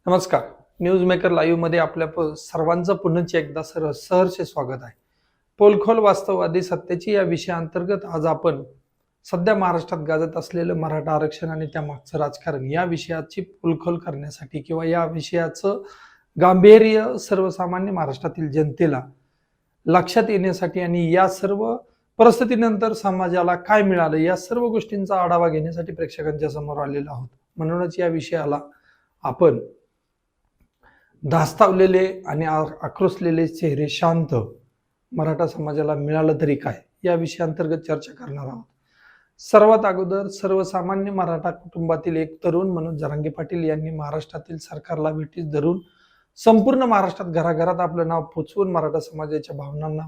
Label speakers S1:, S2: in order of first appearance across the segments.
S1: नमस्कार. News maker live मध्ये आपल्या सर्वांचं पुन्हा एकदा सहर्ष स्वागत आहे. पोलखोल वास्तववादी सत्तेची या विषयाअंतर्गत आज आपण सध्या महाराष्ट्रात गाजत असलेलं मराठा आरक्षण आणि त्यामागचं राजकारण या विषयाची पोलखोल करण्यासाठी किंवा या विषयाचं गांभीर्य सर्वसामान्य महाराष्ट्रातील जनतेला लक्षात येण्यासाठी आणि या सर्व परिस्थितीनंतर समाजाला काय मिळालं या सर्व गोष्टींचा आढावा घेण्यासाठी प्रेक्षकांच्या समोर आलेलो आहोत. म्हणूनच या विषयाला आपण धास्तावलेले आणि आक्रोशलेले चेहरे शांत मराठा समाजाला मिळालं तरी काय या विषयाअंतर्गत चर्चा करणार आहोत. सर्वात अगोदर सर्वसामान्य मराठा कुटुंबातील एक तरुण मनोज जरांगे पाटील यांनी महाराष्ट्रातील सरकारला वेठीस धरून संपूर्ण महाराष्ट्रात घराघरात आपलं नाव पोचवून मराठा समाजाच्या भावनांना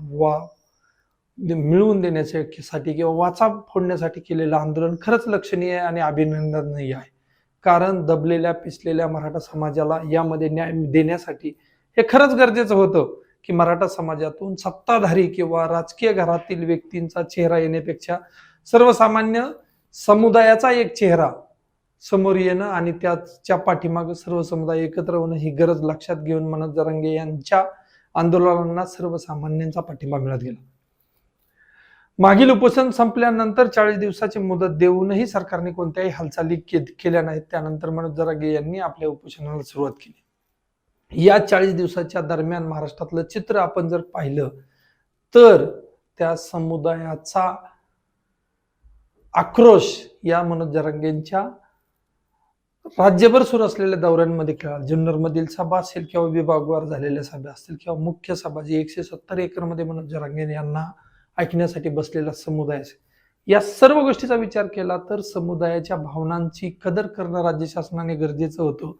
S1: मिळवून देण्यासाठी किंवा वाचा फोडण्यासाठी केलेलं आंदोलन खरंच लक्षणीय आणि अभिनंदनीय आहे. कारण दबलेल्या पिसलेल्या मराठा समाजाला यामध्ये न्याय देण्यासाठी हे खरंच गरजेचं होतं की मराठा समाजातून सत्ताधारी किंवा राजकीय घरातील व्यक्तींचा चेहरा येण्यापेक्षा सर्वसामान्य समुदायाचा एक चेहरा समोर येणं आणि त्याच्या पाठीमागे सर्व समुदाय एकत्र होणं ही गरज लक्षात घेऊन मनोज जरांगे यांच्या आंदोलनांना सर्वसामान्यांचा पाठिंबा मिळत गेला. मागील उपोषण संपल्यानंतर 40 दिवसाची मुदत देऊनही सरकारने कोणत्याही हालचाली केल्या नाहीत. त्यानंतर मनोज जरांगे यांनी आपल्या उपोषणाला सुरुवात केली. या 40 दिवसाच्या दरम्यान महाराष्ट्रातलं चित्र आपण जर पाहिलं तर त्या समुदायाचा आक्रोश या मनोज जरांगेंच्या राज्यभर सुरू असलेल्या दौऱ्यांमध्ये कळाला. जुन्नरमधील सभा असेल किंवा विभागवार झालेल्या सभा असतील किंवा मुख्य सभा जी 170 एकरमध्ये मनोज जरांगे यांना ऐकण्यासाठी बसलेला समुदाय असेल, या सर्व गोष्टीचा विचार केला तर समुदायाच्या भावनांची कदर करणं राज्य शासनाने गरजेचं होतं.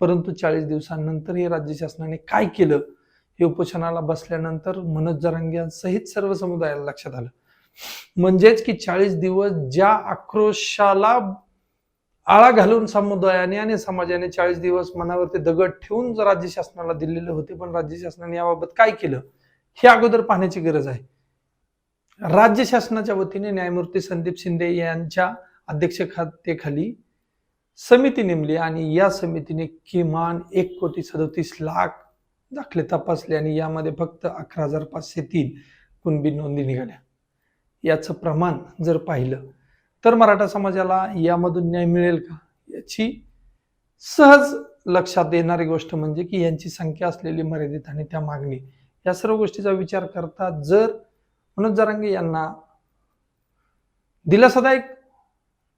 S1: परंतु 40 दिवसांनंतर हे राज्य शासनाने काय केलं हे उपोषणाला बसल्यानंतर मनोज जरांगे सर्व समुदायाला लक्षात आलं. म्हणजेच की 40 दिवस ज्या आक्रोशाला आळा घालून समुदायाने आणि समाजाने 40 दिवस मनावरती दगड ठेवून राज्य शासनाला दिलेले होते, पण राज्य शासनाने याबाबत काय केलं हे अगोदर पाहण्याची गरज आहे. राज्य शासनाच्या वतीने न्यायमूर्ती संदीप शिंदे यांच्या अध्यक्षतेखाली समिती नेमली आणि या समितीने किमान 1,37,00,000 दाखले तपासले आणि यामध्ये फक्त 11,503 कुणबी नोंदी निघाल्या. याचं प्रमाण जर पाहिलं तर मराठा समाजाला यामधून न्याय मिळेल का याची सहज लक्षात येणारी गोष्ट म्हणजे की यांची संख्या असलेली मर्यादित आणि त्या मागणी या सर्व गोष्टीचा विचार करता जर मनोज जरांगे यांना दिलासादायक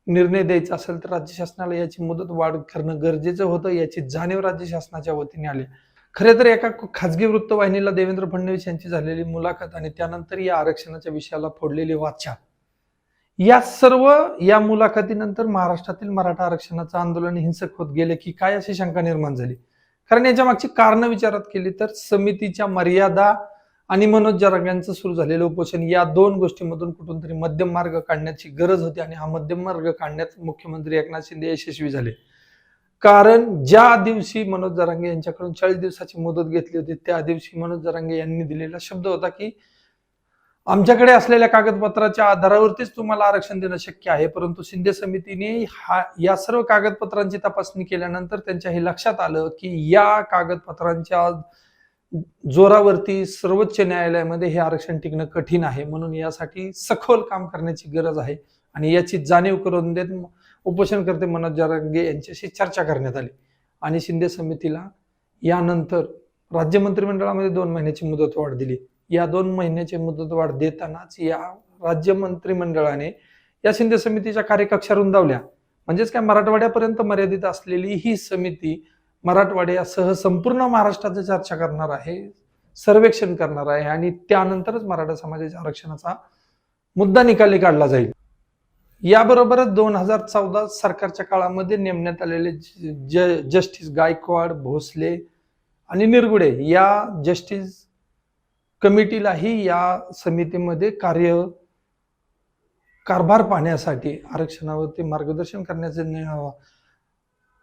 S1: निर्णय द्यायचा असेल तर राज्य शासनाला याची मुदत वाढ करणं गरजेचं होतं. याची जाणीव राज्य शासनाच्या वतीने आली. खरे तर एका खाजगी वृत्तवाहिनीला देवेंद्र फडणवीस यांची झालेली मुलाखत आणि त्यानंतर या आरक्षणाच्या विषयाला फोडलेली वाचा या मुलाखतीनंतर महाराष्ट्रातील मराठा आरक्षणाचं आंदोलन हिंसक होत गेले की काय अशी शंका निर्माण झाली. कारण याच्या मागची कारणं विचारात केली तर समितीच्या मर्यादा आणि मनोज जरांगेंचं सुरू झालेलं उपोषण या दोन गोष्टींमधून कुठून तरी मध्यम मार्ग काढण्याची गरज होती आणि हा मध्यम मार्ग काढण्यात मुख्यमंत्री एकनाथ शिंदे यशस्वी झाले. कारण ज्या दिवशी मनोज जरांगे यांच्याकडून 40 दिवसाची मुदत घेतली होती त्या दिवशी मनोज जरांगे यांनी दिलेला शब्द होता की आमच्याकडे असलेल्या कागदपत्राच्या आधारावरतीच तुम्हाला आरक्षण देणं शक्य आहे. परंतु शिंदे समितीने या सर्व कागदपत्रांची तपासणी केल्यानंतर त्यांच्या हे लक्षात आलं की या कागदपत्रांच्या जोरावरती सर्वोच्च न्यायालयामध्ये हे आरक्षण टिकणं कठीण आहे. म्हणून यासाठी सखोल काम करण्याची गरज आहे आणि याची जाणीव करून देत उपोषणकर्ते मनोज जरांगे यांच्याशी चर्चा करण्यात आली आणि शिंदे समितीला यानंतर राज्य मंत्रिमंडळामध्ये 2 महिन्याची मुदतवाढ दिली. या 2 महिन्याची मुदतवाढ देतानाच या राज्य मंत्रिमंडळाने या शिंदे समितीच्या कार्यकक्षा रुंदावल्या. म्हणजेच काय मराठवाड्यापर्यंत मर्यादित असलेली ही समिती मराठवाड्यासह संपूर्ण महाराष्ट्राची चर्चा करणार आहे, सर्वेक्षण करणार आहे आणि त्यानंतरच मराठा समाजाच्या आरक्षणाचा मुद्दा निकाली काढला जाईल. याबरोबरच 2014 सरकारच्या काळामध्ये नेमण्यात आलेले जस्टिस गायकवाड, भोसले आणि निरगुडे या जस्टिस कमिटीलाही या समितीमध्ये कारभार पाहण्यासाठी आरक्षणावरती मार्गदर्शन करण्याचे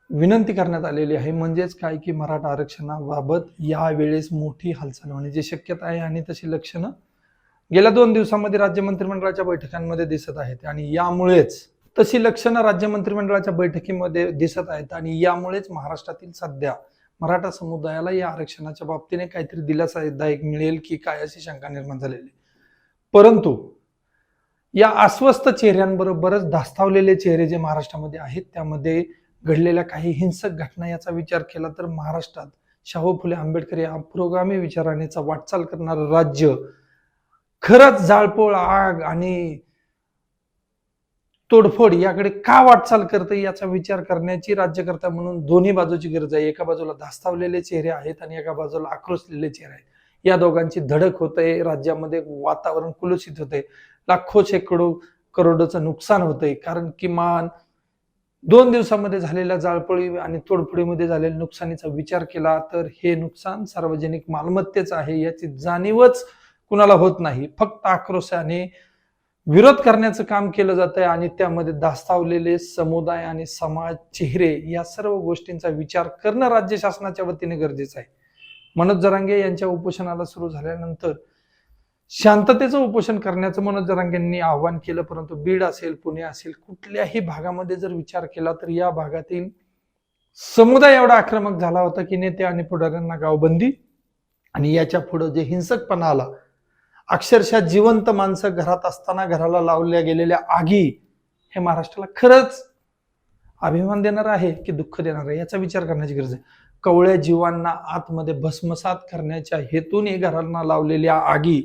S1: विनंती करण्यात आलेली आहे. म्हणजेच काय की मराठा आरक्षणाबाबत यावेळेस मोठी हालचाल होण्याची शक्यता आहे आणि तशी लक्षणं गेल्या 2 दिवसांमध्ये राज्य मंत्रिमंडळाच्या बैठकांमध्ये दिसत आहेत आणि यामुळेच तशी लक्षणं राज्य मंत्रिमंडळाच्या बैठकीमध्ये दिसत आहेत आणि यामुळेच महाराष्ट्रातील सध्या मराठा समुदायाला या आरक्षणाच्या बाबतीने काहीतरी दिलासादायक मिळेल की काय अशी शंका निर्माण झालेली. परंतु या अस्वस्थ चेहऱ्यांबरोबरच धास्तावलेले चेहरे जे महाराष्ट्रामध्ये आहेत त्यामध्ये घडलेल्या काही हिंसक घटना याचा विचार केला तर महाराष्ट्रात शाहू फुले आंबेडकर या पुरोगामी विचारणेचा वाटचाल करणारं राज्य खरंच जाळपोळ, आग आणि तोडफोड याकडे का वाटचाल करते याचा विचार करण्याची राज्यकर्ता म्हणून दोन्ही बाजूची गरज आहे. एका बाजूला धास्तावलेले चेहरे आहेत आणि एका बाजूला आक्रोशलेले चेहरे आहेत. या दोघांची धडक होते, राज्यामध्ये वातावरण कुलुषित होते, लाखो शेकडो करोडोचं नुकसान होतंय. कारण किमान 2 दिवसामध्ये झालेल्या जाळपोळी आणि तोडफोडीमध्ये झालेल्या नुकसानीचा विचार केला तर हे नुकसान सार्वजनिक मालमत्तेचं आहे याची जाणीवच कुणाला होत नाही. फक्त आक्रोशाने विरोध करण्याचं काम केलं जातंय आणि त्यामध्ये धास्तावलेले समुदाय आणि समाज, चेहरे या सर्व गोष्टींचा विचार करणं राज्य शासनाच्या वतीने गरजेचं आहे. मनोज जरांगे यांच्या उपोषणाला सुरू झाल्यानंतर शांततेचं उपोषण करण्याचं मनोज जरांगेंनी आवाहन केलं. परंतु बीड असेल, पुणे असेल, कुठल्याही भागामध्ये जर विचार केला तर या भागातील समुदाय एवढा आक्रमक झाला होता की नेते आणि पुढाऱ्यांना गावबंदी आणि याच्या पुढे जे हिंसकपणा आला, अक्षरशः जिवंत माणसं घरात असताना घराला लावल्या गेलेल्या आगी, हे महाराष्ट्राला खरंच अभिमान देणार आहे की दुःख देणार आहे याचा विचार करण्याची गरज आहे. कवळ्या जीवांना आतमध्ये भस्मसात करण्याच्या हेतूने घरांना लावलेल्या आगी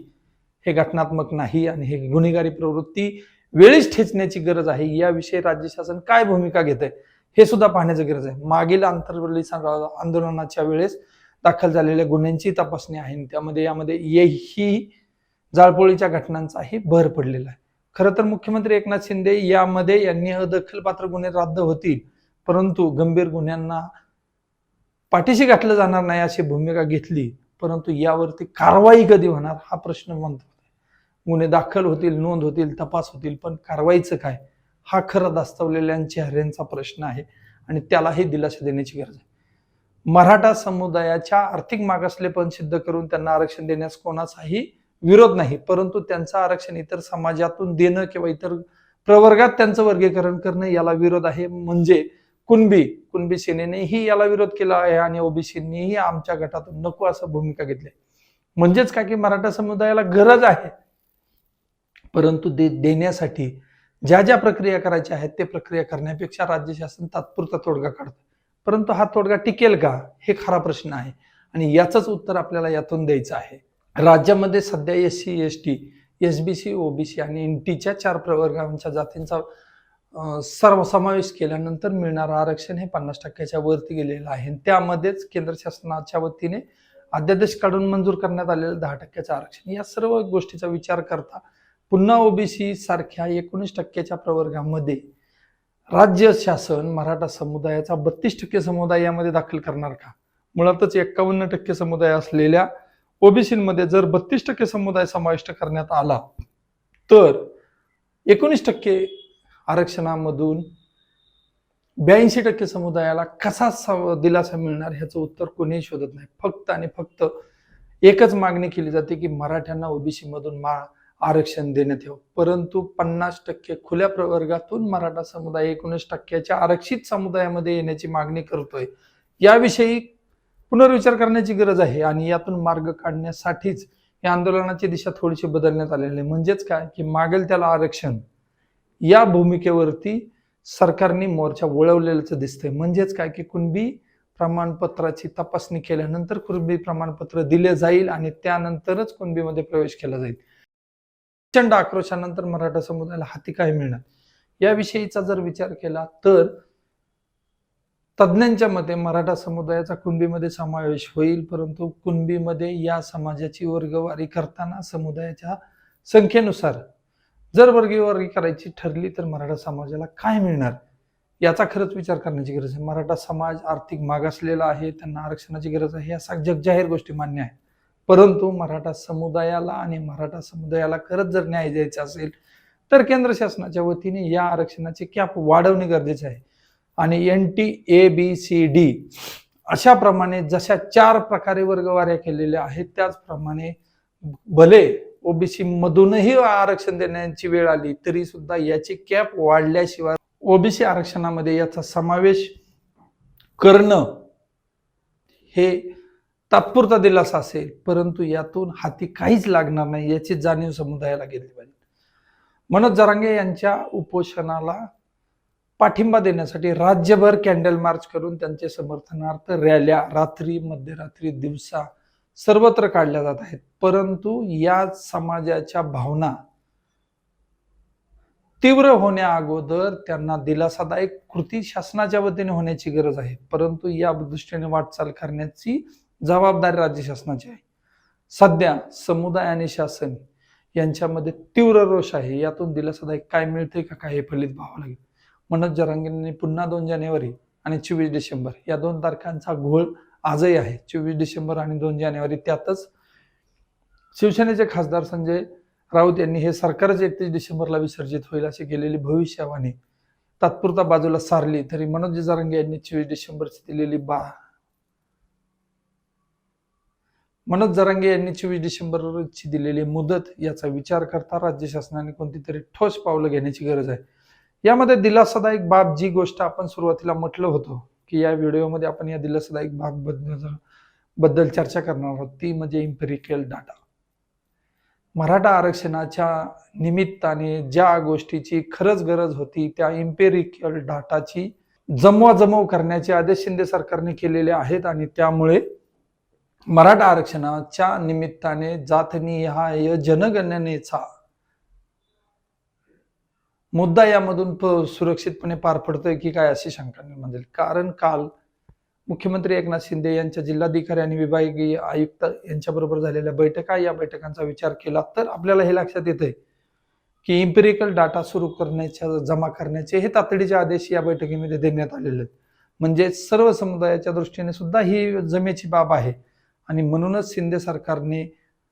S1: हे घटनात्मक नाही आणि हे गुन्हेगारी प्रवृत्ती वेळीच ठेचण्याची गरज आहे. याविषयी राज्य शासन काय भूमिका घेत आहे हे सुद्धा पाहण्याची गरज आहे. मागील आंदोलनाच्या वेळेस दाखल झालेल्या गुन्ह्यांची तपासणी आहे, त्यामध्ये यामध्ये ही जाळपोळीच्या घटनांचाही भर पडलेला आहे. खरं तर मुख्यमंत्री एकनाथ शिंदे यामध्ये यांनी अदखलपात्र गुन्हे रद्द होतील परंतु गंभीर गुन्ह्यांना पाठीशी घातलं जाणार नाही अशी भूमिका घेतली. परंतु यावरती कारवाई कधी होणार हा प्रश्न म्हणतो. गुन्हे दाखल होतील, नोंद होतील, तपास होतील, पण कारवाईचं काय हा खरं धास्तावलेल्या चेहऱ्यांचा प्रश्न आहे आणि त्यालाही दिलासा देण्याची गरज आहे. मराठा समुदायाच्या आर्थिक मागासलेपण सिद्ध करून त्यांना आरक्षण देण्यास कोणाचाही विरोध नाही, परंतु त्यांचं आरक्षण इतर समाजातून देणं किंवा इतर प्रवर्गात त्यांचं वर्गीकरण करणं याला विरोध आहे. म्हणजे कुणबी सेनेनेही याला विरोध केला आहे आणि ओबीसींनीही आमच्या गटातून नको असं भूमिका घेतली. म्हणजेच काय की मराठा समुदायाला गरज आहे परंतु देण्यासाठी ज्या ज्या प्रक्रिया करायच्या आहेत ते प्रक्रिया करण्यापेक्षा राज्य शासन तात्पुरता तोडगा काढतं. परंतु हा तोडगा टिकेल का हे खरा प्रश्न आहे आणि याचंच उत्तर आपल्याला यातून द्यायचं आहे. राज्यामध्ये सध्या SC, ST, SBC, OBC आणि NTच्या 4 प्रवर्गांच्या जातींचा सर्व समावेश केल्यानंतर मिळणारं आरक्षण हे 50% वरती गेलेलं आहे. त्यामध्येच केंद्र शासनाच्या वतीने अध्यादेश काढून मंजूर करण्यात आलेलं 10% आरक्षण. या सर्व गोष्टीचा विचार करता पुन्हा OBC सारख्या 19% प्रवर्गामध्ये राज्य शासन मराठा समुदायाचा 32% समुदाय यामध्ये दाखल करणार का? मुळातच 51% समुदाय असलेल्या ओबीसीमध्ये जर 32% समुदाय समाविष्ट करण्यात आला तर 19% आरक्षणामधून 82% समुदायाला कसा दिलासा मिळणार ह्याचं उत्तर कोणीही शोधत नाही. फक्त आणि फक्त एकच मागणी केली जाते की मराठ्यांना ओबीसी मधून आरक्षण देण्यात यावं. परंतु 50% खुल्या प्रवर्गातून मराठा समुदाय 19%च्या आरक्षित समुदायामध्ये येण्याची मागणी करतोय. याविषयी पुनर्विचार करण्याची गरज आहे आणि यातून मार्ग काढण्यासाठीच या आंदोलनाची दिशा थोडीशी बदलण्यात आलेली आहे. म्हणजेच काय की मागेल त्याला आरक्षण या भूमिकेवरती सरकारने मोर्चा वळवलेलाच दिसतंय. म्हणजेच काय की कुणबी प्रमाणपत्राची तपासणी केल्यानंतर कुणबी प्रमाणपत्र दिले जाईल आणि त्यानंतरच कुणबीमध्ये प्रवेश केला जाईल. प्रचंड आक्रोशानंतर मराठा समुदायाला हाती काय मिळणार याविषयीचा जर विचार केला तर तज्ज्ञांच्या मते मराठा समुदायाचा कुणबीमध्ये समावेश होईल, परंतु कुणबीमध्ये या समाजाची वर्गवारी करताना समुदायाच्या संख्येनुसार जर वर्गीवारी करायची ठरली तर मराठा समाजाला काय मिळणार याचा खरंच विचार करण्याची गरज आहे. मराठा समाज आर्थिक मागासलेला आहे, त्यांना आरक्षणाची गरज आहे, या जगजाहीर गोष्टी मान्य आहे. परंतु मराठा समुदायाला खरंच जर न्याय द्यायचा असेल तर केंद्र शासनाच्या वतीने या आरक्षणाचे कॅप वाढवणे गरजेचे आहे आणि NT, ABCD अशा प्रमाणे जशा 4 प्रकारे वर्गवाऱ्या केलेल्या आहेत त्याचप्रमाणे भले ओबीसी मधूनही आरक्षण देण्याची वेळ आली तरी सुद्धा याची कॅप वाढल्याशिवाय ओबीसी आरक्षणामध्ये याचा समावेश करणं हे तात्पुरता दिलासा असेल, परंतु यातून हाती काहीच लागणार नाही याची जाणीव समुदायाला घेतली पाहिजे. मनोज जरांगे यांच्या उपोषणाला पाठिंबा देण्यासाठी राज्यभर कॅन्डल मार्च करून त्यांचे समर्थनार्थ रॅल्या रात्री, मध्यरात्री, दिवसा सर्वत्र काढल्या जात आहेत. परंतु या समाजाच्या भावना तीव्र होण्या अगोदर त्यांना दिलासादायक कृती शासनाच्या वतीने होण्याची गरज आहे. परंतु या दृष्टीने वाटचाल करण्याची जबाबदारी राज्य शासनाची आहे. सध्या समुदाय आणि शासन यांच्यामध्ये तीव्र रोष आहे. यातून दिलासादायक काय मिळते का काय हे फलित पाहावं लागेल. मनोज जरांगेंनी पुन्हा 2 जानेवारी आणि 24 डिसेंबर या 2 तारखांचा घोळ आजही आहे. 24 डिसेंबर आणि 2 जानेवारी त्यातच शिवसेनेचे खासदार संजय राऊत यांनी हे सरकारच 31 डिसेंबरला विसर्जित होईल अशी केलेली भविष्यवाणी तात्पुरता बाजूला सारली तरी मनोज जरांगे यांनी 24 डिसेंबरची दिलेली मनोज जरांगे यांनी 24 डिसेंबरची दिलेली मुदत याचा विचार करता राज्य शासनाने कोणती तरी ठोस पावलं घेण्याची गरज आहे. यामध्ये दिलासादायक बाब जी गोष्ट आपण सुरुवातीला म्हटलं होतं की या व्हिडिओमध्ये आपण या दिलासादायक बाब बद्दल चर्चा करणार आहोत ती म्हणजे इम्पेरिकल डाटा. मराठा आरक्षणाच्या निमित्ताने ज्या गोष्टीची खरंच गरज होती त्या इम्पेरिकल डाटाची जमवाजमव करण्याचे आदेश शिंदे सरकारने केलेले आहेत आणि त्यामुळे मराठा आरक्षणाच्या निमित्ताने जातनिहाय जनगणनेचा मुद्दा यामधून सुरक्षितपणे पार पडतोय की काय अशी शंका निर्माण झाली. कारण काल मुख्यमंत्री एकनाथ शिंदे यांच्या जिल्हाधिकारी आणि विभागीय आयुक्त यांच्याबरोबर झालेल्या बैठका या बैठकांचा विचार केला तर आपल्याला हे लक्षात येतंय की इम्पेरिकल डाटा सुरू करण्याच्या जमा करण्याचे हे तातडीचे आदेश या बैठकीमध्ये देण्यात आलेले आहेत. म्हणजे सर्व समुदायाच्या दृष्टीने सुद्धा ही जमेची बाब आहे आणि म्हणूनच शिंदे सरकारने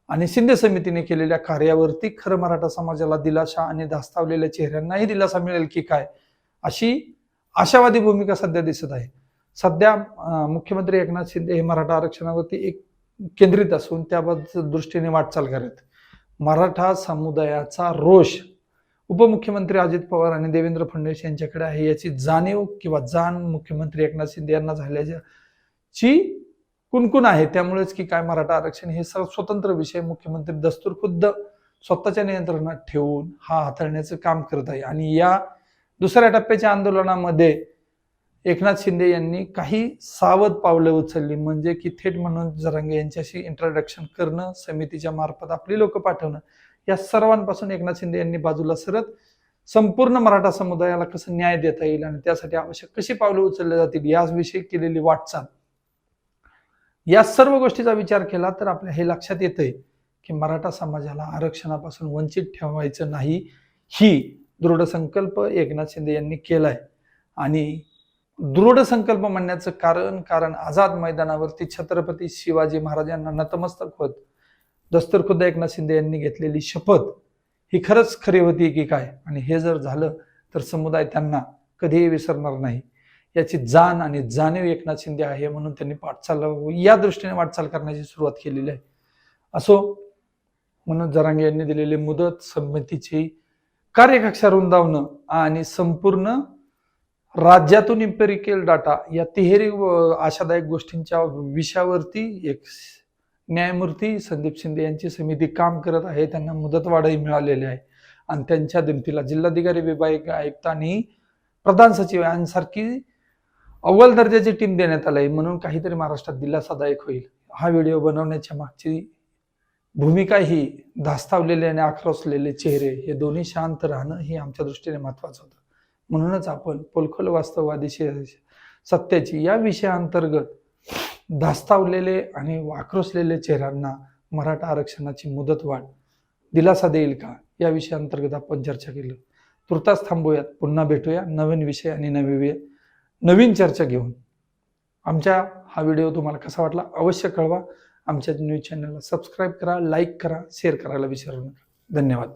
S1: आणि शिंदे समितीने केलेल्या कार्यावरती खरं मराठा समाजाला दिलासा आणि धास्तावलेल्या चेहऱ्यांनाही दिलासा मिळेल की काय अशी आशावादी भूमिका सध्या दिसत आहे. सध्या मुख्यमंत्री एकनाथ शिंदे हे मराठा आरक्षणावरती एक केंद्रित असून त्या दृष्टीने वाटचाल करत. मराठा समुदायाचा रोष उपमुख्यमंत्री अजित पवार आणि देवेंद्र फडणवीस यांच्याकडे आहे याची जाणीव किंवा जाण मुख्यमंत्री एकनाथ शिंदे यांना झाल्याची कुणकुण आहे. त्यामुळेच की काय मराठा आरक्षण हे स्वतंत्र विषय मुख्यमंत्री दस्तूर खुद्द स्वतःच्या नियंत्रणात ठेवून हा हाताळण्याचं काम करत आहे. आणि या दुसऱ्या टप्प्याच्या आंदोलनामध्ये एकनाथ शिंदे यांनी काही सावध पावलं उचलली म्हणजे की थेट मनोज जरांगे यांच्याशी इंट्रोडक्शन करणं, समितीच्या मार्फत आपली लोक पाठवणं, या सर्वांपासून एकनाथ शिंदे यांनी बाजूला सरत संपूर्ण मराठा समुदायाला कसं न्याय देता येईल आणि त्यासाठी आवश्यक कशी पावलं उचलली जातील याविषयी केलेली वाटचाल, या सर्व गोष्टीचा विचार केला तर आपल्या हे लक्षात येतंय की मराठा समाजाला आरक्षणापासून वंचित ठेवायचं नाही ही दृढ संकल्प एकनाथ शिंदे यांनी केलाय. आणि दृढ संकल्प म्हणण्याचं कारण आझाद मैदानावरती छत्रपती शिवाजी महाराजांना नतमस्तक होत दस्तूर खुद्द एकनाथ शिंदे यांनी घेतलेली शपथ ही खरंच खरी होती की काय, आणि हे जर झालं तर समुदाय त्यांना कधीही विसरणार नाही याची जाण आणि जाणीव एकनाथ शिंदे आहे. म्हणून त्यांनी या दृष्टीने वाटचाल करण्याची सुरुवात केलेली आहे. असो, मनोज जरांगे यांनी दिलेली मुदत, समितीची कार्यकक्षा रुंदावणं आणि संपूर्ण राज्यातून इम्पेरिकल डाटा या तिहेरी आशादायक गोष्टींच्या विषयावरती एक न्यायमूर्ती संदीप शिंदे यांची समिती काम करत आहे. त्यांना मुदतवाढही मिळालेली आहे आणि त्यांच्या दिमतीला जिल्हाधिकारी, विभागीय आयुक्त आणि प्रधान सचिव यांसारखी अव्वल दर्जाची टीम देण्यात आली. म्हणून काहीतरी महाराष्ट्रात दिलासादायक होईल. हा व्हिडिओ बनवण्याच्या मागची भूमिका ही धास्तावलेले आणि आक्रोशलेले चेहरे हे दोन्ही शांत राहणं हे आमच्या दृष्टीने महत्वाचं होतं. म्हणूनच आपण पोलखोल वास्तववादी सत्याची या विषयाअंतर्गत धास्तावलेले आणि आक्रोशलेले चेहऱ्यांना मराठा आरक्षणाची मुदतवाढ दिलासा देईल का या विषयाअंतर्गत आपण चर्चा केली. तुर्तास थांबूयात, पुन्हा भेटूया नवीन विषय आणि नवीन चर्चा घेऊन. आमच्या हा व्हिडिओ तुम्हाला कसा वाटला अवश्य कळवा. आमच्या न्यूज चॅनलला सबस्क्राईब करा, लाईक करा, शेअर करायला विसरू नका. धन्यवाद.